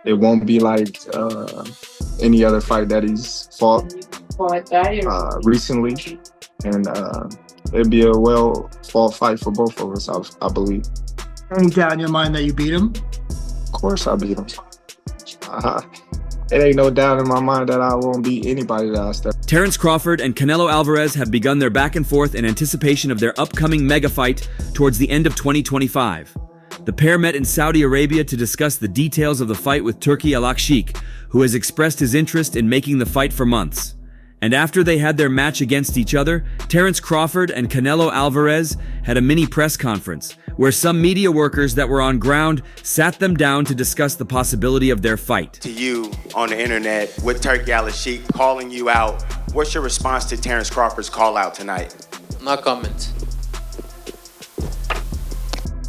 It won't be like any other fight that he's fought recently, and it'd be a well-fought fight for both of us, I believe. Any doubt in your mind that you beat him? Of course I beat him. It ain't no doubt in my mind that I won't beat anybody that I step. Terence Crawford and Canelo Alvarez have begun their back and forth in anticipation of their upcoming mega fight towards the end of 2025. The pair met in Saudi Arabia to discuss the details of the fight with Turki Al-Sheikh, who has expressed his interest in making the fight for months. And after they had their match against each other, Terence Crawford and Canelo Alvarez had a mini press conference where some media workers that were on ground sat them down to discuss the possibility of their fight. To you on the internet with Turki Al-Sheikh calling you out, what's your response to Terence Crawford's call out tonight? No comment.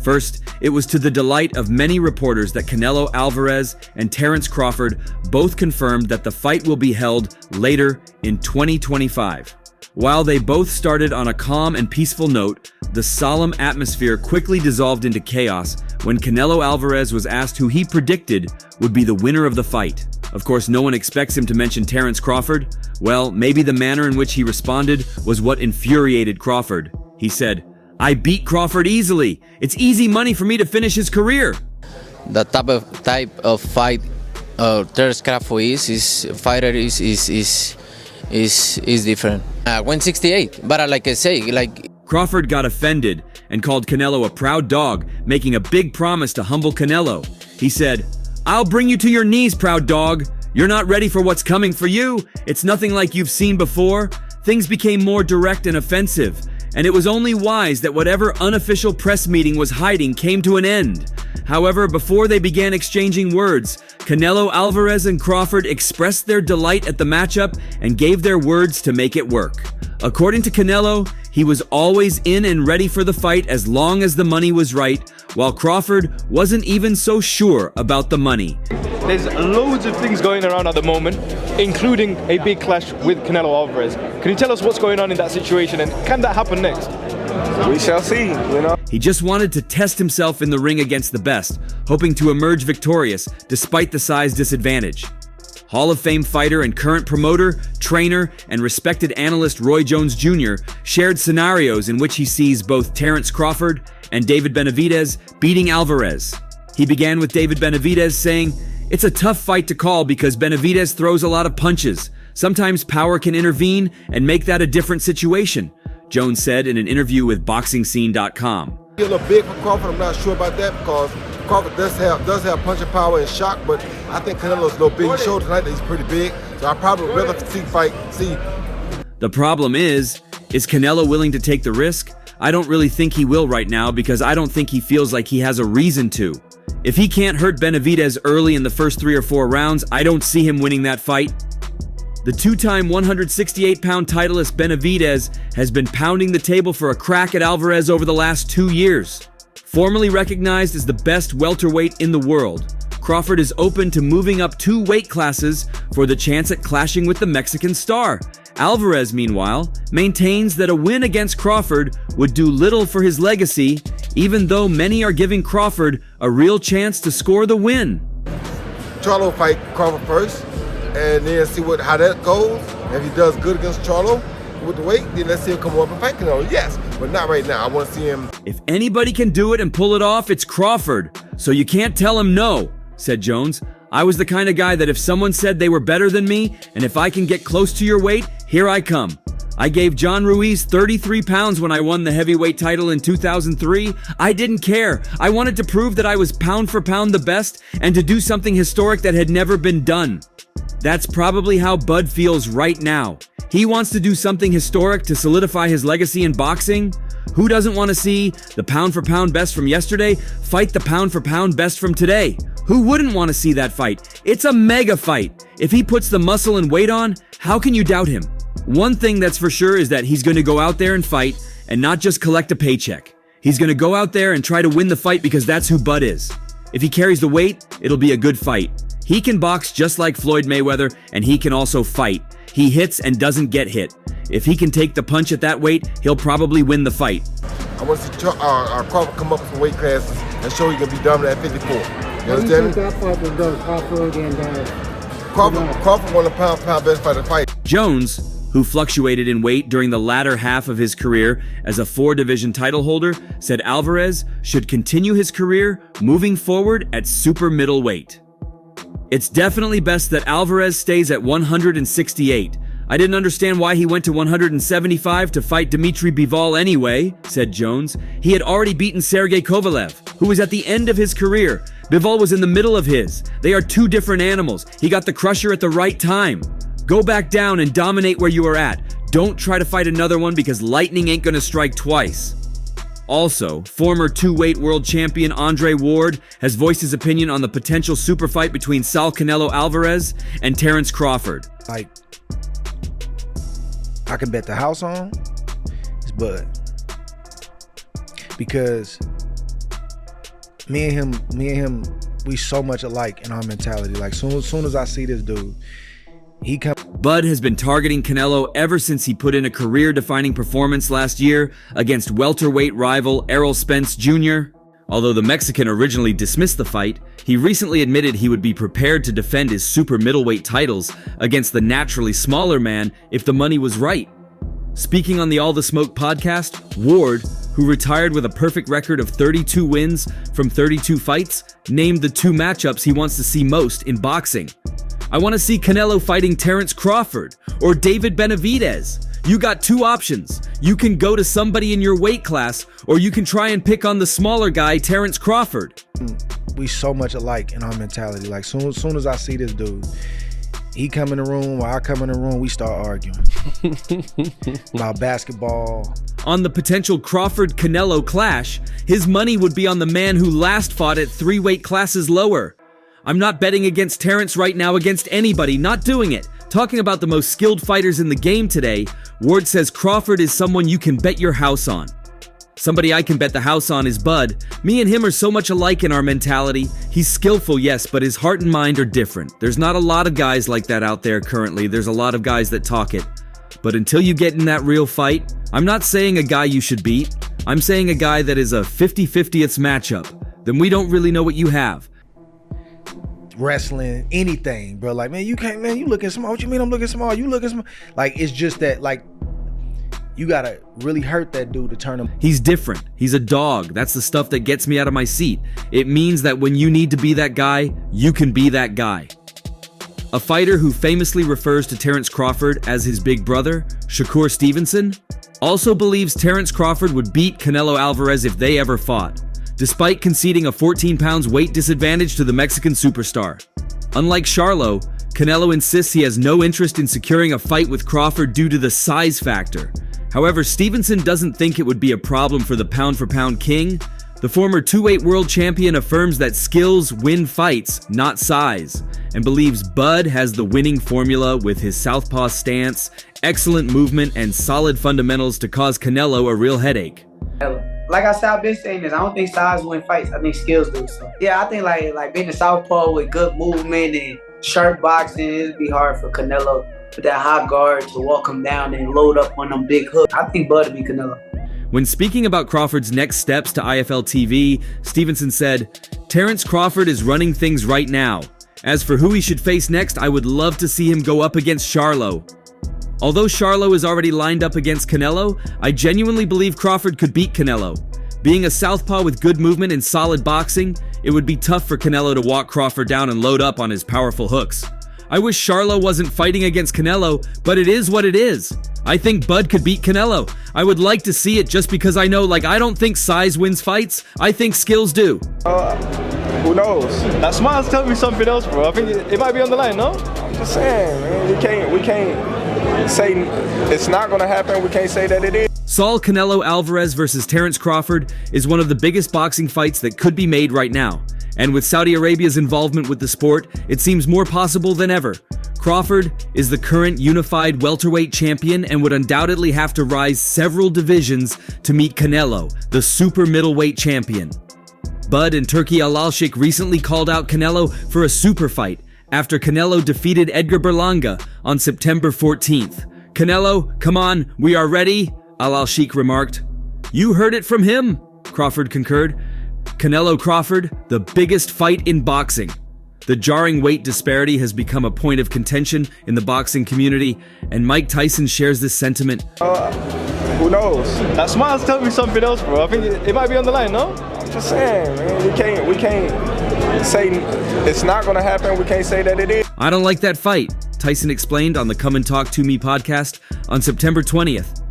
First, it was to the delight of many reporters that Canelo Alvarez and Terence Crawford both confirmed that the fight will be held later in 2025. While they both started on a calm and peaceful note, the solemn atmosphere quickly dissolved into chaos when Canelo Alvarez was asked who he predicted would be the winner of the fight. Of course, no one expects him to mention Terence Crawford. Well, maybe the manner in which he responded was what infuriated Crawford. He said, "I beat Crawford easily. It's easy money for me to finish his career." The type of fight Terence Crawford is different. 168, but like I say, Crawford got offended and called Canelo a proud dog, making a big promise to humble Canelo. He said, "I'll bring you to your knees, proud dog. You're not ready for what's coming for you. It's nothing like you've seen before." Things became more direct and offensive, and it was only wise that whatever unofficial press meeting was hiding came to an end. However, before they began exchanging words, Canelo Alvarez and Crawford expressed their delight at the matchup and gave their words to make it work. According to Canelo, he was always in and ready for the fight as long as the money was right, while Crawford wasn't even so sure about the money. There's loads of things going around at the moment, including a big clash with Canelo Alvarez. Can you tell us what's going on in that situation, and can that happen next? We shall see, He just wanted to test himself in the ring against the best, hoping to emerge victorious despite the size disadvantage. Hall of Fame fighter and current promoter, trainer, and respected analyst Roy Jones Jr. shared scenarios in which he sees both Terence Crawford and David Benavidez beating Alvarez. He began with David Benavidez saying, "It's a tough fight to call because Benavidez throws a lot of punches. Sometimes power can intervene and make that a different situation," Jones said in an interview with BoxingScene.com. A little big for Crawford. I'm not sure about that because Crawford does have punching power and shock, but I think Canelo's a little big. He showed tonight that he's pretty big, so I probably would rather see. The problem is Canelo willing to take the risk? I don't really think he will right now because I don't think he feels like he has a reason to. If he can't hurt Benavidez early in the first 3 or 4 rounds, I don't see him winning that fight. The two-time 168-pound titleist Benavidez has been pounding the table for a crack at Alvarez over the last 2 years. Formerly recognized as the best welterweight in the world, Crawford is open to moving up 2 weight classes for the chance at clashing with the Mexican star. Alvarez, meanwhile, maintains that a win against Crawford would do little for his legacy, even though many are giving Crawford a real chance to score the win. Charlo fight Crawford first, and then see how that goes. If he does good against Charlo with the weight, then let's see him come up and fight Canelo. Yes, but not right now. I want to see him. If anybody can do it and pull it off, it's Crawford. So you can't tell him no, said Jones. I was the kind of guy that if someone said they were better than me, and if I can get close to your weight, here I come. I gave John Ruiz 33 pounds when I won the heavyweight title in 2003. I didn't care. I wanted to prove that I was pound for pound the best and to do something historic that had never been done. That's probably how Bud feels right now. He wants to do something historic to solidify his legacy in boxing. Who doesn't want to see the pound for pound best from yesterday fight the pound for pound best from today? Who wouldn't want to see that fight? It's a mega fight. If he puts the muscle and weight on, how can you doubt him? One thing that's for sure is that he's going to go out there and fight and not just collect a paycheck. He's going to go out there and try to win the fight because that's who Bud is. If he carries the weight, it'll be a good fight. He can box just like Floyd Mayweather, and he can also fight. He hits and doesn't get hit. If he can take the punch at that weight, he'll probably win the fight. I want to see Crawford come up with some weight classes and show he can be dominant at 54. You understand me? That fight would go Crawford and Crawford won the pound best fighter fight. Jones, who fluctuated in weight during the latter half of his career as a 4-division title holder, said Alvarez should continue his career moving forward at super middleweight. It's definitely best that Alvarez stays at 168. I didn't understand why he went to 175 to fight Dmitry Bivol anyway, said Jones. He had already beaten Sergey Kovalev, who was at the end of his career. Bivol was in the middle of his. They are two different animals. He got the crusher at the right time. Go back down and dominate where you are at. Don't try to fight another one because lightning ain't gonna strike twice. Also, former 2-weight world champion Andre Ward has voiced his opinion on the potential super fight between Saul Canelo Alvarez and Terence Crawford. Like, I can bet the house on is Bud, because me and him, we so much alike in our mentality. Like, soon as I see this dude, Bud has been targeting Canelo ever since he put in a career-defining performance last year against welterweight rival Errol Spence Jr. Although the Mexican originally dismissed the fight, he recently admitted he would be prepared to defend his super middleweight titles against the naturally smaller man if the money was right. Speaking on the All the Smoke podcast, Ward, who retired with a perfect record of 32 wins from 32 fights, named the 2 matchups he wants to see most in boxing. I want to see Canelo fighting Terence Crawford or David Benavidez. You got 2 options. You can go to somebody in your weight class, or you can try and pick on the smaller guy, Terence Crawford. We so much alike in our mentality. Like, soon as I see this dude, he come in the room, or I come in the room, we start arguing about basketball. On the potential Crawford-Canelo clash, his money would be on the man who last fought at 3 weight classes lower. I'm not betting against Terence right now against anybody, not doing it. Talking about the most skilled fighters in the game today, Ward says Crawford is someone you can bet your house on. Somebody I can bet the house on is Bud. Me and him are so much alike in our mentality. He's skillful, yes, but his heart and mind are different. There's not a lot of guys like that out there currently. There's a lot of guys that talk it. But until you get in that real fight, I'm not saying a guy you should beat. I'm saying a guy that is a 50-50th matchup. Then we don't really know what you have. Wrestling, anything, bro. Like, man, you can't, man, you looking small. What you mean I'm looking small? You looking small. Like, it's just that, like, you gotta really hurt that dude to turn him. He's different. He's a dog. That's the stuff that gets me out of my seat. It means that when you need to be that guy, you can be that guy. A fighter who famously refers to Terence Crawford as his big brother, Shakur Stevenson, also believes Terence Crawford would beat Canelo Alvarez if they ever fought, despite conceding a 14 pounds weight disadvantage to the Mexican superstar. Unlike Charlo, Canelo insists he has no interest in securing a fight with Crawford due to the size factor. However, Stevenson doesn't think it would be a problem for the pound-for-pound king. The former 2-weight world champion affirms that skills win fights, not size, and believes Bud has the winning formula with his southpaw stance, excellent movement, and solid fundamentals to cause Canelo a real headache. Like I said, I've been saying this. I don't think size win fights. I think skills do. So yeah, I think like being a southpaw with good movement and sharp boxing, it'd be hard for Canelo with that high guard to walk him down and load up on them big hooks. I think Bud would be Canelo. When speaking about Crawford's next steps to IFL TV, Stevenson said, "Terence Crawford is running things right now. As for who he should face next, I would love to see him go up against Charlo. Although Charlo is already lined up against Canelo, I genuinely believe Crawford could beat Canelo. Being a southpaw with good movement and solid boxing, it would be tough for Canelo to walk Crawford down and load up on his powerful hooks. I wish Charlo wasn't fighting against Canelo, but it is what it is. I think Bud could beat Canelo. I would like to see it just because I know, I don't think size wins fights. I think skills do." Who knows? That smile's telling me something else, bro. I think it might be on the line, no? I'm just saying, man, we can't say it's not gonna happen. We can't say that it is. Saul Canelo Alvarez versus Terence Crawford is one of the biggest boxing fights that could be made right now. And with Saudi Arabia's involvement with the sport, it seems more possible than ever. Crawford is the current unified welterweight champion and would undoubtedly have to rise several divisions to meet Canelo, the super middleweight champion. Bud and Turki Al-Sheikh recently called out Canelo for a super fight after Canelo defeated Edgar Berlanga on September 14th. "Canelo, come on, we are ready," Al-Sheikh remarked. "You heard it from him," Crawford concurred. Canelo Crawford, the biggest fight in boxing. The jarring weight disparity has become a point of contention in the boxing community, and Mike Tyson shares this sentiment. Who knows? That smile's telling me something else, bro. I think it might be on the line, no? I'm just saying, man, we can't say it's not gonna happen. We can't say that it is. I don't like that fight, Tyson explained on the Come and Talk to Me podcast on September 20th.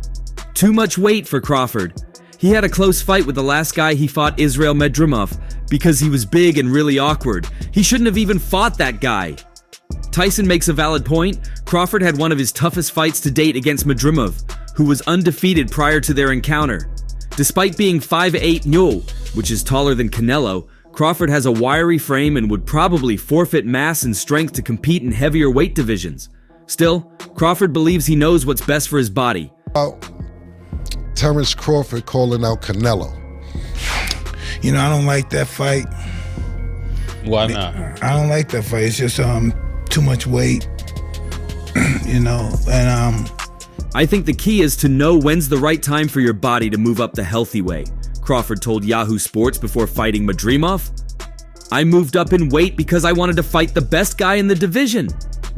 Too much weight for Crawford. He had a close fight with the last guy he fought, Israel Medrimov, because he was big and really awkward. He shouldn't have even fought that guy. Tyson makes a valid point. Crawford had one of his toughest fights to date against Medrimov, who was undefeated prior to their encounter. Despite being 5'8" Nyo, which is taller than Canelo, Crawford has a wiry frame and would probably forfeit mass and strength to compete in heavier weight divisions. Still, Crawford believes he knows what's best for his body. Terence Crawford calling out Canelo. You know, I don't like that fight. Why not? I don't like that fight. It's just too much weight, you know, and I think the key is to know when's the right time for your body to move up the healthy way, Crawford told Yahoo Sports before fighting Medrimov. I moved up in weight because I wanted to fight the best guy in the division.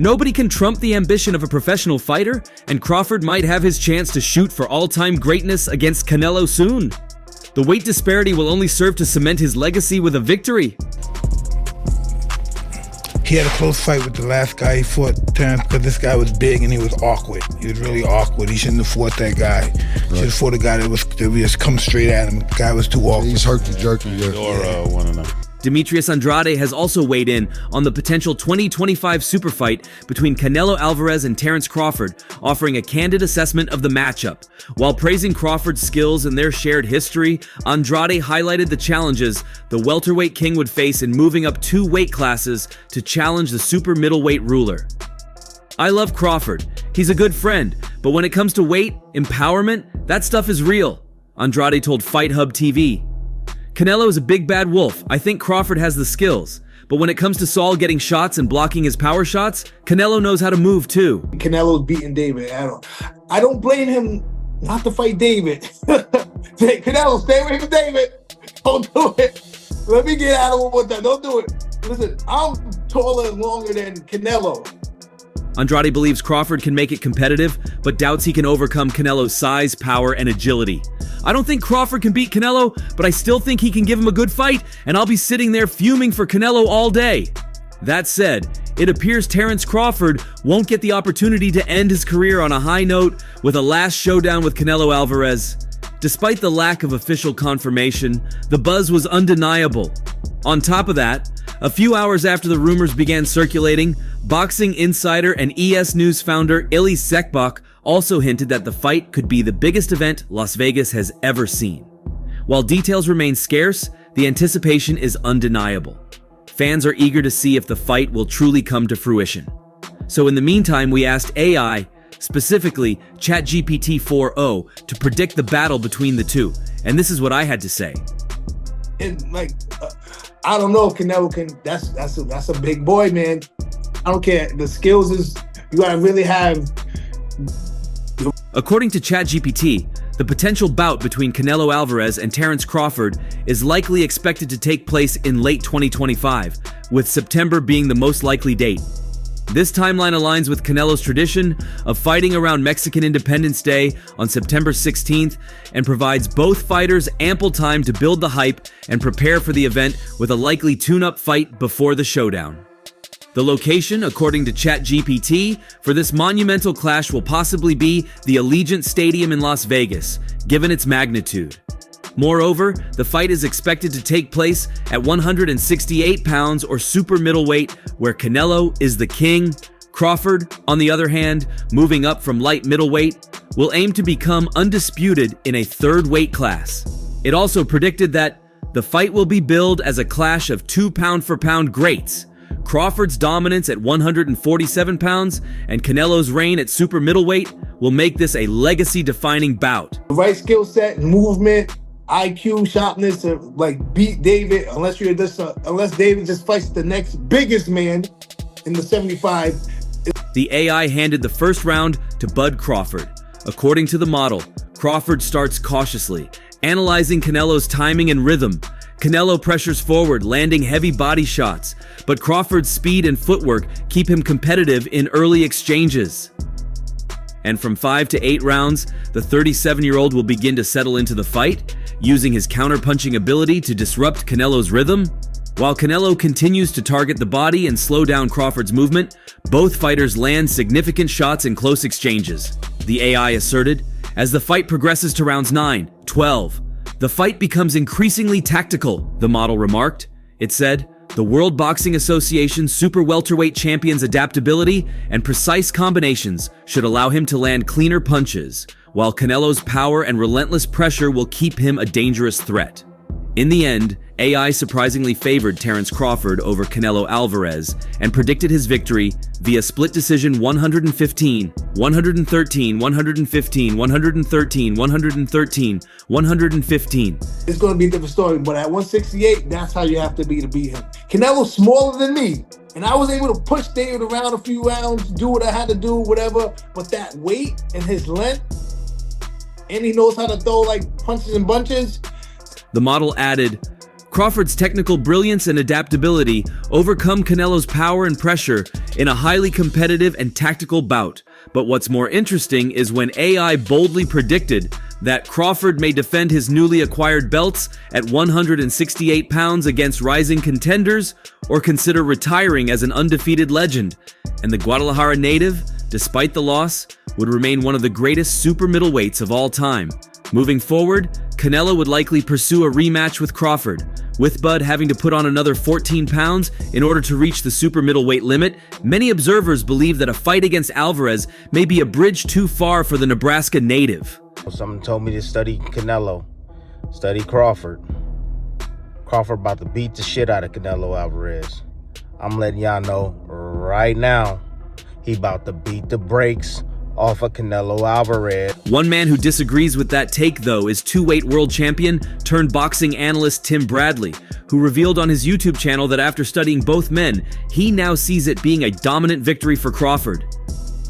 Nobody can trump the ambition of a professional fighter, and Crawford might have his chance to shoot for all-time greatness against Canelo soon. The weight disparity will only serve to cement his legacy with a victory. he had a close fight with the last guy he fought, Terence, because this guy was big and he was awkward. He was really awkward. He shouldn't have fought that guy. Right. Should have fought a guy that was just come straight at him. The guy was too awkward. He's herky-jerky. Or one of them. Demetrius Andrade has also weighed in on the potential 2025 super fight between Canelo Alvarez and Terence Crawford, offering a candid assessment of the matchup. While praising Crawford's skills and their shared history, Andrade highlighted the challenges the welterweight king would face in moving up 2 weight classes to challenge the super middleweight ruler. I love Crawford. He's a good friend, but when it comes to weight, empowerment, that stuff is real, Andrade told Fight Hub TV. Canelo is a big bad wolf. I think Crawford has the skills. But when it comes to Saul getting shots and blocking his power shots, Canelo knows how to move too. Canelo's beating David. I don't blame him not to fight David. Canelo, stay away from David. Don't do it. Let me get out of it with that. Don't do it. Listen, I'm taller and longer than Canelo. Andrade believes Crawford can make it competitive, but doubts he can overcome Canelo's size, power, and agility. I don't think Crawford can beat Canelo, but I still think he can give him a good fight, and I'll be sitting there fuming for Canelo all day. That said, it appears Terence Crawford won't get the opportunity to end his career on a high note with a last showdown with Canelo Alvarez. Despite the lack of official confirmation, the buzz was undeniable. On top of that, a few hours after the rumors began circulating, boxing insider and ES News founder Illy Sekbok also hinted that the fight could be the biggest event Las Vegas has ever seen. While details remain scarce, the anticipation is undeniable. Fans are eager to see if the fight will truly come to fruition. So in the meantime, we asked AI, specifically ChatGPT 4o, to predict the battle between the two. And this is what I had to say. I don't know if Canelo can. That's a big boy, man. I don't care. The skills is, you gotta really have. According to ChatGPT, the potential bout between Canelo Alvarez and Terence Crawford is likely expected to take place in late 2025, with September being the most likely date. This timeline aligns with Canelo's tradition of fighting around Mexican Independence Day on September 16th and provides both fighters ample time to build the hype and prepare for the event with a likely tune-up fight before the showdown. The location, according to ChatGPT, for this monumental clash will possibly be the Allegiant Stadium in Las Vegas, given its magnitude. Moreover, the fight is expected to take place at 168 pounds or super middleweight, where Canelo is the king. Crawford, on the other hand, moving up from light middleweight, will aim to become undisputed in a 3rd weight class. It also predicted that the fight will be billed as a clash of 2 pound-for-pound greats. Crawford's dominance at 147 pounds and Canelo's reign at super middleweight will make this a legacy-defining bout. The right skill set, movement, IQ, sharpness to beat David, unless David just fights the next biggest man in the 75. The AI handed the first round to Bud Crawford. According to the model, Crawford starts cautiously, analyzing Canelo's timing and rhythm. Canelo pressures forward, landing heavy body shots, but Crawford's speed and footwork keep him competitive in early exchanges. And from 5 to 8 rounds, the 37-year-old will begin to settle into the fight, using his counter-punching ability to disrupt Canelo's rhythm. While Canelo continues to target the body and slow down Crawford's movement, both fighters land significant shots in close exchanges. The AI asserted, as the fight progresses to rounds 9, 12, the fight becomes increasingly tactical, the model remarked. It said, the World Boxing Association super welterweight champion's adaptability and precise combinations should allow him to land cleaner punches, while Canelo's power and relentless pressure will keep him a dangerous threat. In the end, AI surprisingly favored Terence Crawford over Canelo Alvarez and predicted his victory via split decision 115, 113, 115, 113, 113, 115. It's going to be a different story, but at 168, that's how you have to be to beat him. Canelo's smaller than me, and I was able to push David around a few rounds, do what I had to do, whatever, but that weight and his length, and he knows how to throw like punches and bunches. The model added, Crawford's technical brilliance and adaptability overcome Canelo's power and pressure in a highly competitive and tactical bout. But what's more interesting is when AI boldly predicted that Crawford may defend his newly acquired belts at 168 pounds against rising contenders or consider retiring as an undefeated legend. And the Guadalajara native, despite the loss, would remain one of the greatest super middleweights of all time. Moving forward, Canelo would likely pursue a rematch with Crawford, with Bud having to put on another 14 pounds in order to reach the super middleweight limit. Many observers believe that a fight against Alvarez may be a bridge too far for the Nebraska native. Someone told me to study Canelo, study Crawford. Crawford about to beat the shit out of Canelo Alvarez. I'm letting y'all know right now, he about to beat the brakes off of Canelo Alvarez. One man who disagrees with that take, though, is two-weight world champion turned boxing analyst Tim Bradley, who revealed on his YouTube channel that after studying both men, he now sees it being a dominant victory for Crawford.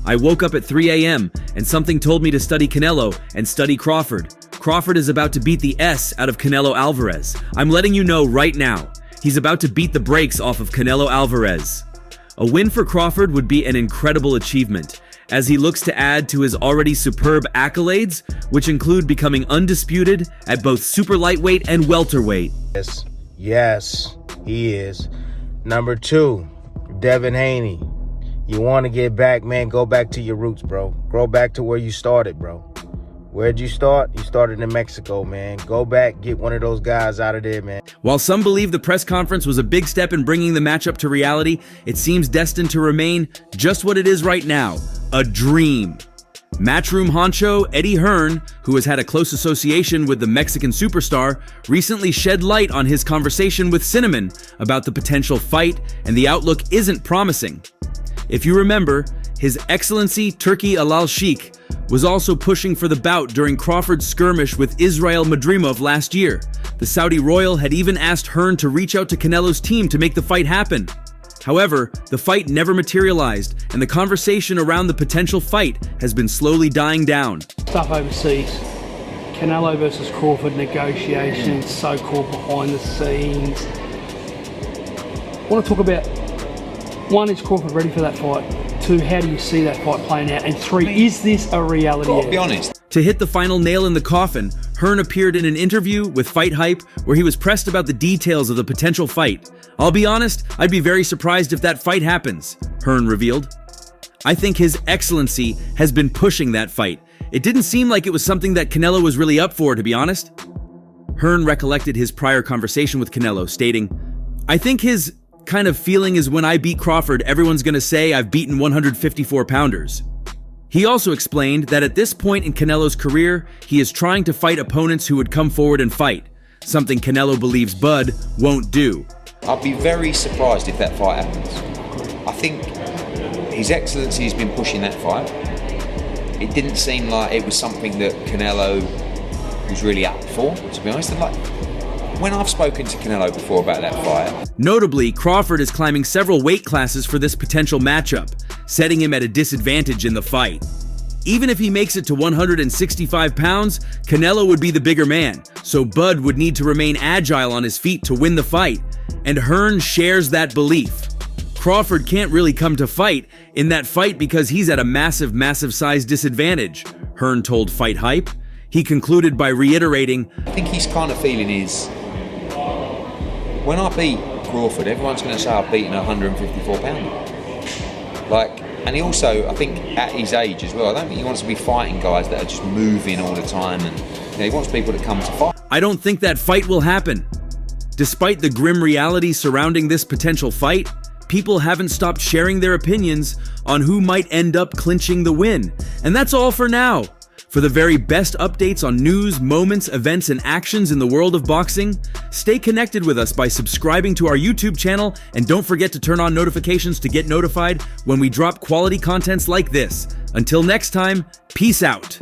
I woke up at 3 a.m. and something told me to study Canelo and study Crawford. Crawford is about to beat the S out of Canelo Alvarez. I'm letting you know right now, he's about to beat the brakes off of Canelo Alvarez. A win for Crawford would be an incredible achievement, as he looks to add to his already superb accolades, which include becoming undisputed at both super lightweight and welterweight. Yes, he is. Number 2, Devin Haney. You want to get back, man, go back to your roots, bro. Go back to where you started, bro. Where'd you start? You started in Mexico, man. Go back, get one of those guys out of there, man. While some believe the press conference was a big step in bringing the matchup to reality, it seems destined to remain just what it is right now, a dream. Matchroom honcho Eddie Hearn, who has had a close association with the Mexican superstar, recently shed light on his conversation with Cinnamon about the potential fight, and the outlook isn't promising. If you remember, His Excellency Turki Alal Sheikh was also pushing for the bout during Crawford's skirmish with Israel Madrimov last year. The Saudi royal had even asked Hearn to reach out to Canelo's team to make the fight happen. However, the fight never materialized, and the conversation around the potential fight has been slowly dying down. Stuff overseas. Canelo versus Crawford negotiations, so-called behind the scenes. I want to talk about, 1, is Crawford ready for that fight? 2, how do you see that fight playing out? And 3, is this a reality? I'll be honest. To hit the final nail in the coffin, Hearn appeared in an interview with Fight Hype where he was pressed about the details of the potential fight. I'll be honest, I'd be very surprised if that fight happens, Hearn revealed. I think His Excellency has been pushing that fight. It didn't seem like it was something that Canelo was really up for, to be honest. Hearn recollected his prior conversation with Canelo, stating, I think his kind of feeling is when I beat Crawford, everyone's gonna say I've beaten 154-pounders. He also explained that at this point in Canelo's career, he is trying to fight opponents who would come forward and fight, something Canelo believes Bud won't do. I'd be very surprised if that fight happens. I think His Excellency has been pushing that fight. It didn't seem like it was something that Canelo was really up for, to be honest. And when I've spoken to Canelo before about that fight. Notably, Crawford is climbing several weight classes for this potential matchup, setting him at a disadvantage in the fight. Even if he makes it to 165 pounds, Canelo would be the bigger man, so Bud would need to remain agile on his feet to win the fight, and Hearn shares that belief. Crawford can't really come to fight in that fight because he's at a massive size disadvantage, Hearn told Fight Hype. He concluded by reiterating, I think his kind of feeling is, when I beat Crawford, everyone's going to say I've beaten a 154 pounder. Like, and he also, I think at his age as well, I don't think he wants to be fighting guys that are just moving all the time, and he wants people to come to fight. I don't think that fight will happen. Despite the grim reality surrounding this potential fight, people haven't stopped sharing their opinions on who might end up clinching the win. And that's all for now. For the very best updates on news, moments, events, and actions in the world of boxing, stay connected with us by subscribing to our YouTube channel, and don't forget to turn on notifications to get notified when we drop quality contents like this. Until next time, peace out.